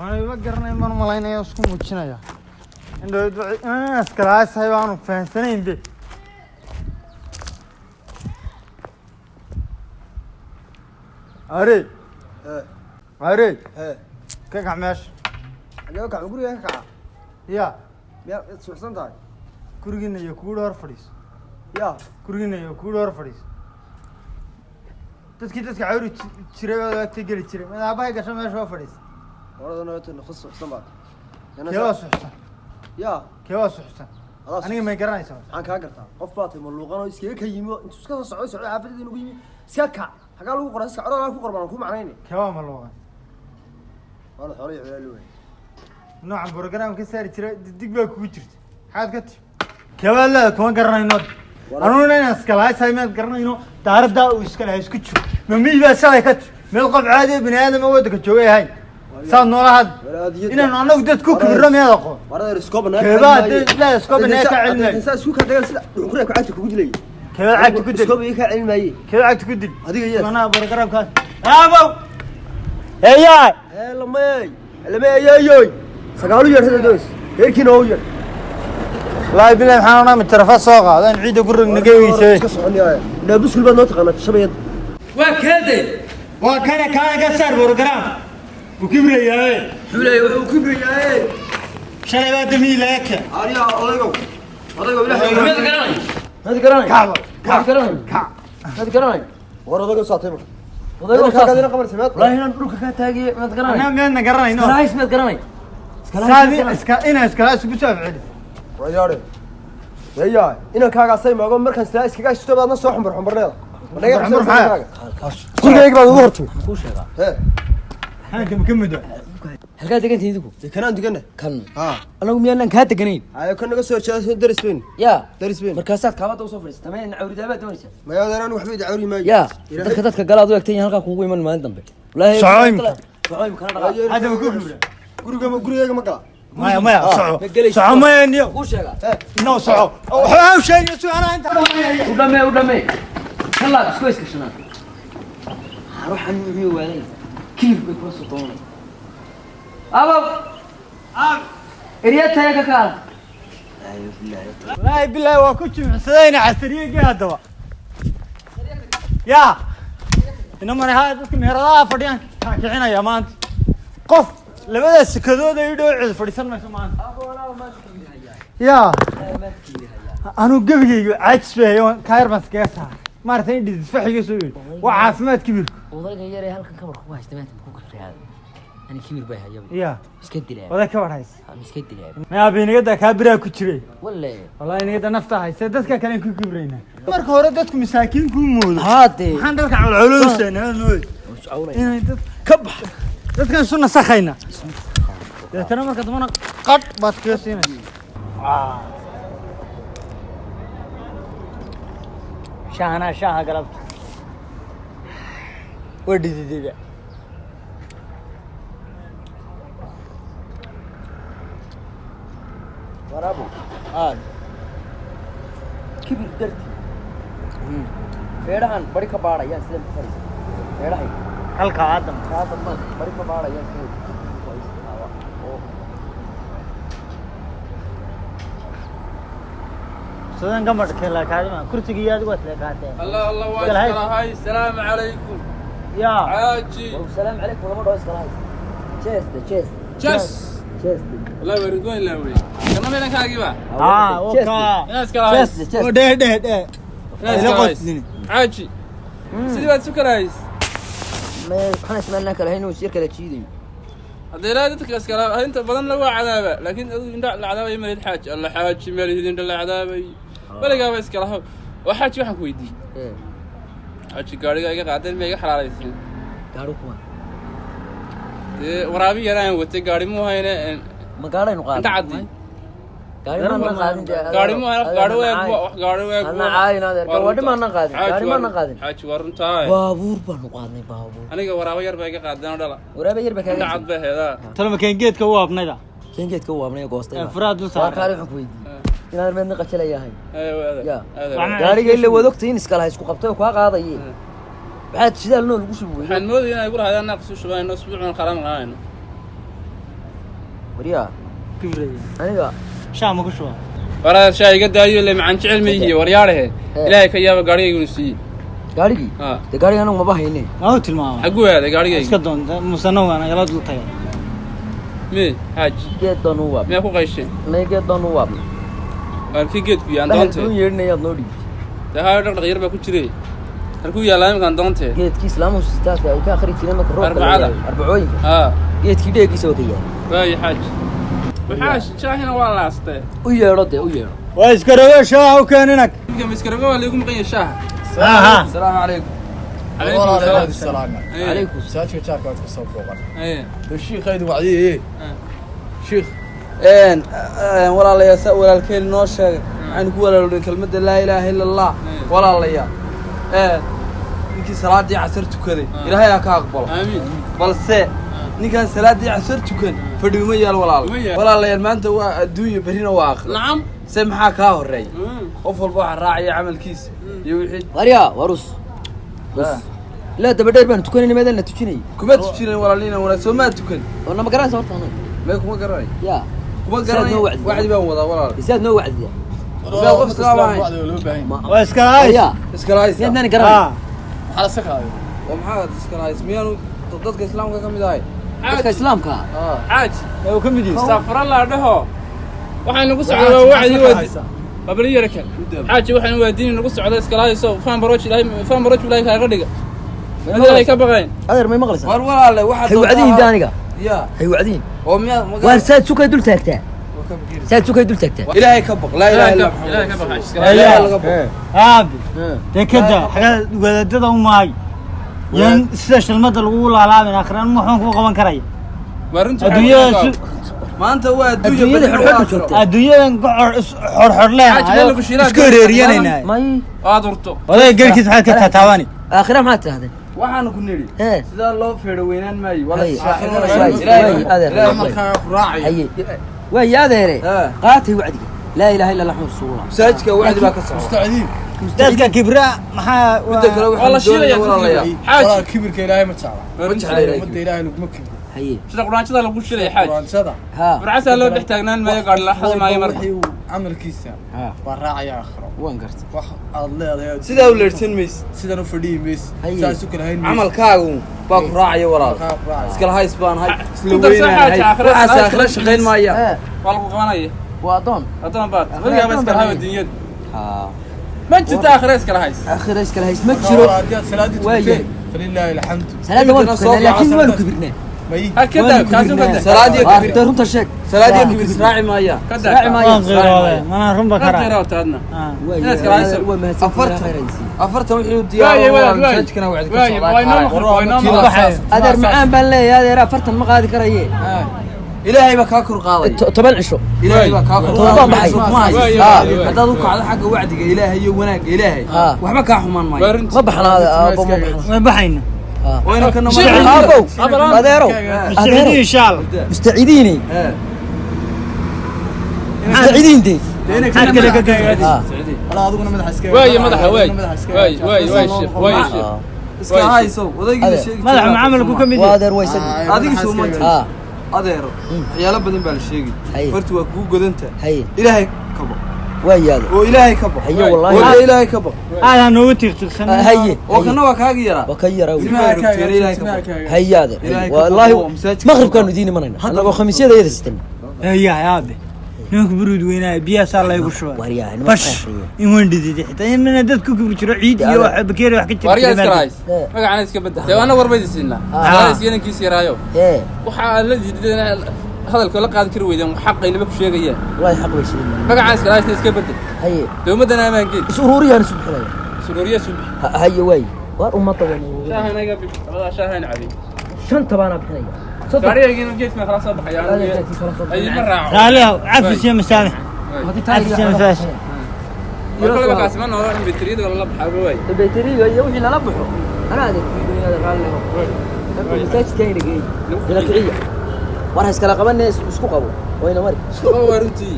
أنا بقرني من ملايين يسكن وجهنا يا إنه أسكلاس حيوان فانسين به أري أري كيف عماش اليوم كعب قولي هيك يا سوحسن تاعي كورجينا يكود هرفريس يا كورجينا يكود هرفريس تذكر عوري تشرب وقت تجري تشرب أنا أبغى قشة ما أشوف فريس ورا ذا نوت نخص سوحسن بعد كيواس حسن يا كيواس حسن أنا ما يقرأني سوا عن كاغرتا قف باطي ملوقان oo iskaga kayimo intuu iska socdo xaafadada inuu yimi iska ka haga lagu qoray iska codada ku qorban ku macnaynay كوا ملوغان wala xoolay ciyaal weey نوع برنامج كسر ترى دق بقى كويترت حاد كت كوا لا كمان قرنا ينود أنا ناس كلاس هاي ما قرنا ينو تعرف ده ويسكلا يسكتشو ممي بس هاي كت ملقب عادي بني آدم هو ده كتشوي هاي صار نورا هاد إن أنا ودت كوك بالرمي هذا قو ورا السكوب أنا كوا لا سكوب ناك علمي إنسان سكوك هذا سلا كوري كعادة كوجلي كوا عاد كودل سكوب يك علمي كوا عاد كودل هذيك هي أنا برنامج كان أبو هيا لما يا سقالو يرتد دوس هيك هو ير لا بالله حنا من طرف سوق هذا نعيد قرن نقوي iska soconaya ina biskul baad noo taqaanaa shabeeyad وكان كسر برنامج وكبرياء xulay wuxuu ku biyaayay شربات ميلك ariya odaygo ilaahay هذا قراني كعب هذا قراني war odaygo saatay ma وضيق ka gadina qabar sameed والله هنا نروح كاتاجي ما تقراني أنا من قرني نو رايس ما تقراني هذه إنا إسكالاس بسبب علي wayaare yaya ina kaaga say maago markan sila iskaga shito baadna soo xumbarneeda gurigayga baad ugu hortay كل شيء أنا كم مدة هل قاعد تقنتي ذوق kanaan digana كان ha أنا قومي أنا كهات تقنين ayo kan naga soo jeedo daris weyn يا daris weyn مركزات كابات وصفر تمام عوري دابا دونيسا ma yaadaan wax bay cawri maayo يا dadka galaad u egtay halka kuugu iman maalin dambe Socoy. socoy kana dhaqa هذا بكون gurigayga ma gala ما صعو ما ينيو ku sheega نو صعو أو شيء يسوي أنا أنت u dhamee kala isku iskashana ruuxan muxuu weelay kiif bay ku soo toonay إريتها يا كاكا. لا بالله وكنت محسدين على الطريق هذا. يا إنما أنا هذا كميرا فديان كعنا يا مان. قف لبدا السكدو ده يدور فريسان ما كمان. يا أنا قبل عكس فيه يوم كاير بس كيسها. مرتين دي دفع يسوي وعافمات كبير. وضلك يجري هالك كبر خواه استمعت بكوك في هذا. أنا كبير بها يا يا. مسكت لعب. وذا كبر هايس. مسكت لعب. ما أبي نقدر كبره كتير. ولا. والله نقدر نفتح هاي. سدتك كلام كبرينا. مرك هوردتك مساكين كومود. هاتي. عندك على العلوس أنا نود. مش عوري. كبح. ده كان سنة سخينة. ده ترى ما كتبنا قط بس كيسين. شاهنا شاه قلب. ودي دي. ورابو كبير درتي فيرهان بڑی کباڑا یا سلم فري فيرها هلك آدم ما بڑی کباڑا یا سلم سودان كم كلا كذا كرسي جياد بس لكاته الله الله واشكر هاي السلام عليكم يا عاجي والسلام عليكم ولا ما اسكراي تشيست تشيست الله يرد وين لا وين كنا مين كاغي با اوكا ناس كلا تشيست ده عاجي سيدي بعد سكر هايس ما احنا سمعنا كلهين وشركه لا تشيدي هذا لا تتكس كلام انت بدن لو عذابه لكن انت العذاب يمرد حاج الله حاج مالي انت العذاب ولا قام اسكره وحاج waxaan ku weydiiyay حاج gaariga iga qaadeen ma iga xalaalaysan gaaro kuma waraabi yaraan watay gaari mu hayna ma gaaraynu qaad inta cadi gaari ma qaadin gaari mu hayna gaari weeg ana caayina gaari ma qaadin gaari ma qaadin حاج waruntaa baabuur baan qaadnay baabuur aniga waraabo yar baa iga qaadeen dhala waraabo yar baa ka inta cad baa heeda ترى ما كان جيت كوا ابنيدا geedka uu abnay goostay افراد وصار kaari waxaan ku weydiiyay inaad meedna qajalayahay ايوه هذا gaariga ila wadogtay in iskala isku qabtay oo ka qaadayay waxaad sidaa loo lagu shubo waxaan moodayay inay guraha naqsu shubaan usbuucan qaran lahayn وريا كبري أنا شام ku shuba waraa shayga daayo le macaan jecel ma yihiin waryaarahe ilaahay ka yaaba gaariga inuu siiyey gaarigii de gaariga anagu ma bahayne ma u tilmaamo xagu aaday gaariga iska doon musanaw ana galad u tagay me haaj geed doon u waab me ku qayshay me geed doon u waab arkii geedku yaan doonte doonte uu yeernayad noo dhig tahay dhaq yar ba ku jiray halku yaalaan kan doonte geedkii islaamu sistaadka ay ka akhri jireen marka roobka Arbacada. arbacooyinka ha geedkii dheegiisa wada yaal way haaj waxaa shaahina waa laastay u yeedho de u yeedho waa iska rawe shaa u keeninag midka miskaraga waa lagu maqan yahay shaaha aha assalaamu calaykum calaykum السلام calaykum ساعتك جارك كسب فوق ايه الشيخ هيدي وعديه ايه شيخ walaalayaal walaalkeen noo sheegay waxaan ku walaalowday kelmadda laa ilaaha illa allah walaalayaal ninkii salaadii casar tukaday ilaahay ha ka aqbalo amiin balse ninkaan salaadii casar tukan fadhiimo yaal Ma yaal. walaalayaal maanta waa adduunya berrina waa aakhiro nacam se maxaa kaa horreeya qof walba waxaa raacaya camalkiisa iyo wixii warya warus لا دبدر بان تكوني ماذا لا تجيني kuma tujinayn walaalina wanaag soo maa tukan وانا ما قرأت صورت انا mee kuma garanay يا kuma Saad noo garanay wacdi. wacdi baan wadaa walaal يزاد نو وعد يا meel qof islaam ahayn بعد ولو باين waa iska hays يا iskala haysta يا ناني ah قرأت على سكه oo maxaa iskala haysta miyaanu dadka islaamka ka mid ahay dadka islaamka caaj oo ka mid yahay astaghfirullah dhaho waxaan nagu socdaa wacdi wadi babali yarka xaaji waxaan waadiin nagu socdaa iskala hayso faan baroj ilaahay kaaga dhiga ilaahay ka baqayn هذا ما مغلس war walaale waxa هي وعدين دانيقا ya هي وعدين oo miyaa وارساد سوكا دول تاكتا ساد سوكا دول تاكتا ilaahay ka baq laa ilaaha illa ilaahay ka baqayn iskala ilaahay laga baq aabi dekada xaga wadaadada u maay yan sida shilmada lagu laalaabin akhran waxaan ku qaban karay warintu adduunyada maanta waa adduunyada xorxor joogta adduunyadan xorxor leen Xaaji meel lagu shiilaa isku reeriyanayna ما هي aad urto oday galkiis waxaad ka taataabani اخرها ما تهدن waxaan ku niri ايه sidaa loo feedho weynaan maayo wala هي shaaxin هذا عملك راعي هي ويا هذا ها. قاتي وعدك لا اله الا الله محمد رسول الله masaajidka wacdi baa ka socda مستعدين dadka kibra maxaa midda kale والله waxaan shiilaya doonayaa walaalayaal xaaji والله كبرك الهي ما تعرف wajax leeyahay مد الهي لك مكن هي sida quraanjada lagu shilay xaaji قران صدى ها warcasa loo dhex taagnaan maayo gaar la xadi maayo marka عمل كيسا ها وراعي اخر وين قرت wax aad leedahay sidaa u leersan maysid sidan u fadhiyi mays Haye. saas u kala hayn camalkaagu baa ku raacaya walaal iskala hays baan hay isla Ku darsan weynaanahay xaaji, aakhirada waxaas salaad aakhira shaqayn maaya ها waa lagu qabanaya واظن haddana baad weligaa ba iskala hayo dunyada ها ma jirta aakhira iskala hays اخر ايش كلا هيس ما تجرو سلادي وايه. فلله الحمد سلام وين لكن وين كبرنا مي ha ka daa kaasu ka daa salaadii kabir انت runta sheeg salaadii kabir israaci maaya ka راعي daa ما waan qeyrooday mana runba ka karaa qeyroo taadna وين inaad kala hayso. afartan wixii waaye diyaar walaal masaajidkana wacdi ka waaye waa inoo maqal waa inoo maqal هذا معان بان لي هذا فرتن ما قادي كرايه ilaahay baa kaa kor qaaday طبعا عشو ilaahay baa kaa kor Toban qaaday baxay. ma hayso Waaye, Ha, waaye, waaye. haddaad u kacdo xagga wacdiga ilaahay iyo wanaagga ilaahay Ha. waxba kaa xumaan maayo warintu ما بحنا هذا ابو ما بحنا way baxayna wayna kana ابو هذيرو mustaqbal insha Allah مستعيديني Eh. مستعيدين دي maxaad kale ka gaadhay اه والله ادغنا مدح اسكي waaye madaxa waaye waaye sheekh waaye sheekh iska hayso odaygiina sheegi madaxa macaamilku ka mid yahay وهذا ويسد adiga soo ma اه adeero waxyaalo badan baa la sheegi Haye. fartu waa kugu godanta هي ilaahay ka baq ويا هذا oo ilaahay ka baq هي والله oo ilaahay ka baq aad noogu tiirtirsan هي oo kana waa kaaga yaraa وكيرا ilaahay ka baq هي هذا إلهي والله كبر ومساجد مغرب كبر. كانوا ديني مننا انا خميسيه هذا يستنى ya aabe ninka buruud weynaa biyaha saa laygu shubay waryaha inama bash xariyo in weyn dhidid xitaa in dadku ku jiro ciid iyo wax bakeeri wax ka jira waryaa iskala hays magacana iska bedel dee ana warbaydiisiina iskiinankiisa yaraayo ايه waxaa la diideen hadalka la qaadi kari weydeen xaqaynaba ku sheegayaan والله حق ويشيل magacana iskala haysna iska bedel هي dowladana amaan geed سروري انا سبحان الله suruuriya subax هي وي وار طول shaahana iga bix wada shaahana cabi شنطه انا بحنيه صدق gaariga geedka kala soo baxayaan ay ma raaco raaliha cafis iyo masaamix هذه عفس يا مفاش marka kaas ma noolo in bateriyada la baxaa way البيتري يا وحي لا بخو انا هذا في الدنيا هذا قال له مساج كاين دقيق دلكعيه ورا اسكلا قبنا اسكو قبو وين مري oo warintii